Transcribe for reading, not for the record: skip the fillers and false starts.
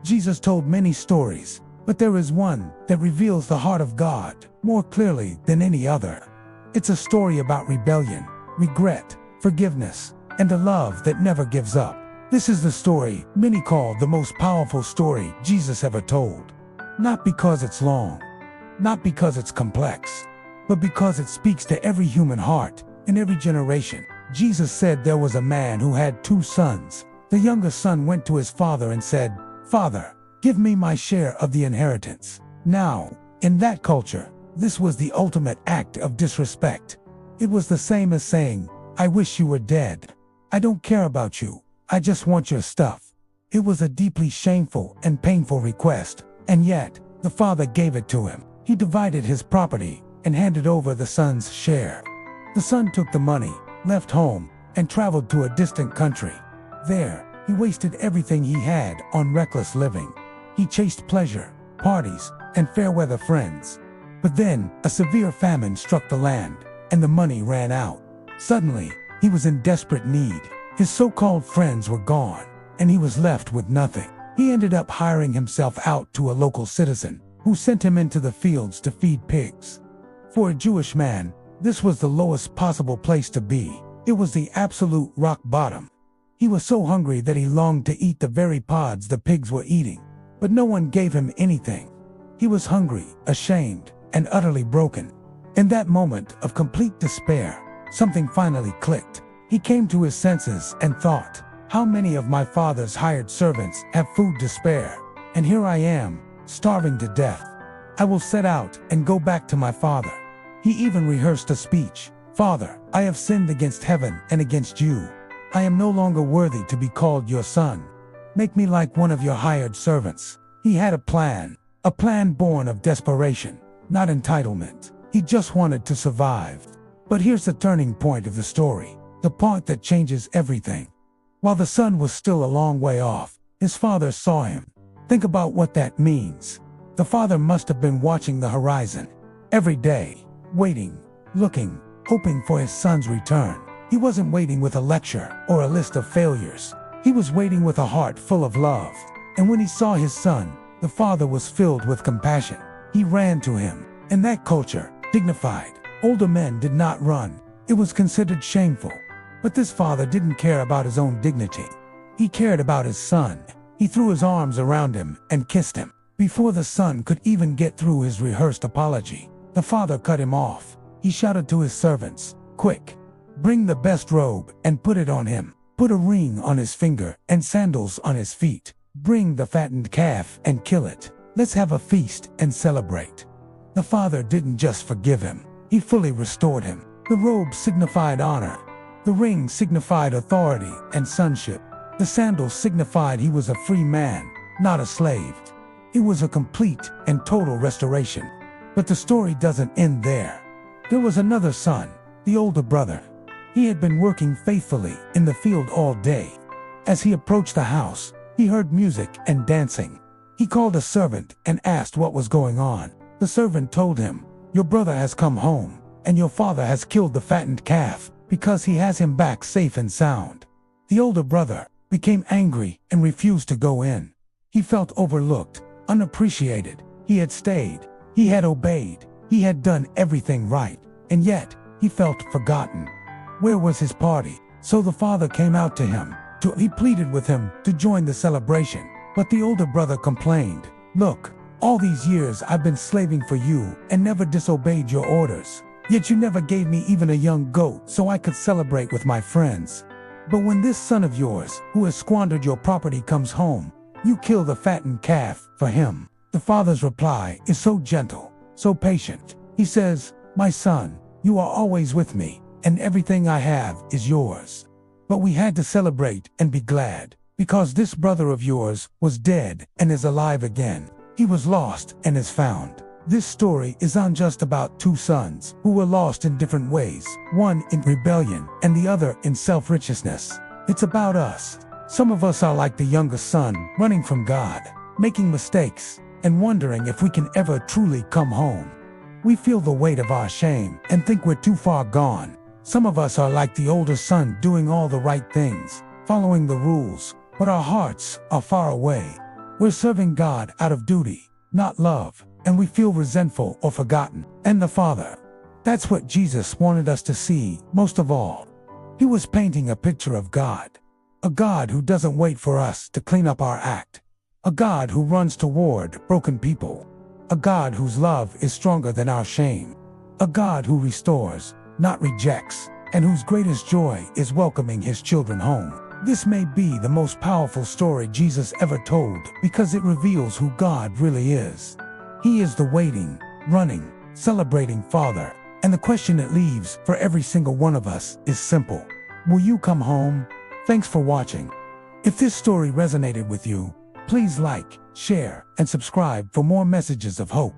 Jesus told many stories, but there is one that reveals the heart of God more clearly than any other. It's a story about rebellion, regret, forgiveness, and a love that never gives up. This is the story many call the most powerful story Jesus ever told. Not because it's long, not because it's complex, but because it speaks to every human heart in every generation. Jesus said there was a man who had 2 sons. The younger son went to his father and said, "Father, give me my share of the inheritance." Now, in that culture, this was the ultimate act of disrespect. It was the same as saying, "I wish you were dead. I don't care about you. I just want your stuff." It was a deeply shameful and painful request, and yet, the father gave it to him. He divided his property and handed over the son's share. The son took the money, left home, and traveled to a distant country. There, he wasted everything he had on reckless living. He chased pleasure, parties, and fair-weather friends. But then, a severe famine struck the land, and the money ran out. Suddenly, he was in desperate need. His so-called friends were gone, and he was left with nothing. He ended up hiring himself out to a local citizen, who sent him into the fields to feed pigs. For a Jewish man, this was the lowest possible place to be. It was the absolute rock bottom. He was so hungry that he longed to eat the very pods the pigs were eating, but no one gave him anything. He was hungry, ashamed, and utterly broken. In that moment of complete despair, something finally clicked. He came to his senses and thought, "How many of my father's hired servants have food to spare? And here I am, starving to death. I will set out and go back to my father." He even rehearsed a speech. "Father, I have sinned against heaven and against you. I am no longer worthy to be called your son. Make me like one of your hired servants." He had a plan born of desperation, not entitlement. He just wanted to survive. But here's the turning point of the story, the part that changes everything. While the son was still a long way off, his father saw him. Think about what that means. The father must have been watching the horizon every day, waiting, looking, hoping for his son's return. He wasn't waiting with a lecture or a list of failures. He was waiting with a heart full of love. And when he saw his son, the father was filled with compassion. He ran to him. In that culture, dignified, older men did not run. It was considered shameful. But this father didn't care about his own dignity. He cared about his son. He threw his arms around him and kissed him. Before the son could even get through his rehearsed apology, the father cut him off. He shouted to his servants, "Quick, bring the best robe and put it on him. Put a ring on his finger and sandals on his feet. Bring the fattened calf and kill it. Let's have a feast and celebrate." The father didn't just forgive him. He fully restored him. The robe signified honor. The ring signified authority and sonship. The sandals signified he was a free man, not a slave. It was a complete and total restoration. But the story doesn't end there. There was another son, the older brother. He had been working faithfully in the field all day. As he approached the house, he heard music and dancing. He called a servant and asked what was going on. The servant told him, "Your brother has come home, and your father has killed the fattened calf because he has him back safe and sound." The older brother became angry and refused to go in. He felt overlooked, unappreciated. He had stayed. He had obeyed. He had done everything right. And yet, he felt forgotten. Where was his party? So the father came out to him. He pleaded with him to join the celebration. But the older brother complained, "Look, all these years I've been slaving for you and never disobeyed your orders. Yet you never gave me even a young goat so I could celebrate with my friends. But when this son of yours, who has squandered your property, comes home, you kill the fattened calf for him." The father's reply is so gentle, so patient. He says, "My son, you are always with me, and everything I have is yours. But we had to celebrate and be glad, because this brother of yours was dead and is alive again. He was lost and is found." This story is not just about 2 sons who were lost in different ways, one in rebellion and the other in self-righteousness. It's about us. Some of us are like the younger son, running from God, making mistakes, and wondering if we can ever truly come home. We feel the weight of our shame and think we're too far gone. Some of us are like the older son, doing all the right things, following the rules, but our hearts are far away. We're serving God out of duty, not love, and we feel resentful or forgotten. And the Father. That's what Jesus wanted us to see, most of all. He was painting a picture of God. A God who doesn't wait for us to clean up our act. A God who runs toward broken people. A God whose love is stronger than our shame. A God who restores, not rejects, and whose greatest joy is welcoming his children home. This may be the most powerful story Jesus ever told because it reveals who God really is. He is the waiting, running, celebrating Father. And the question it leaves for every single one of us is simple. Will you come home? Thanks for watching. If this story resonated with you, please like, share, and subscribe for more messages of hope.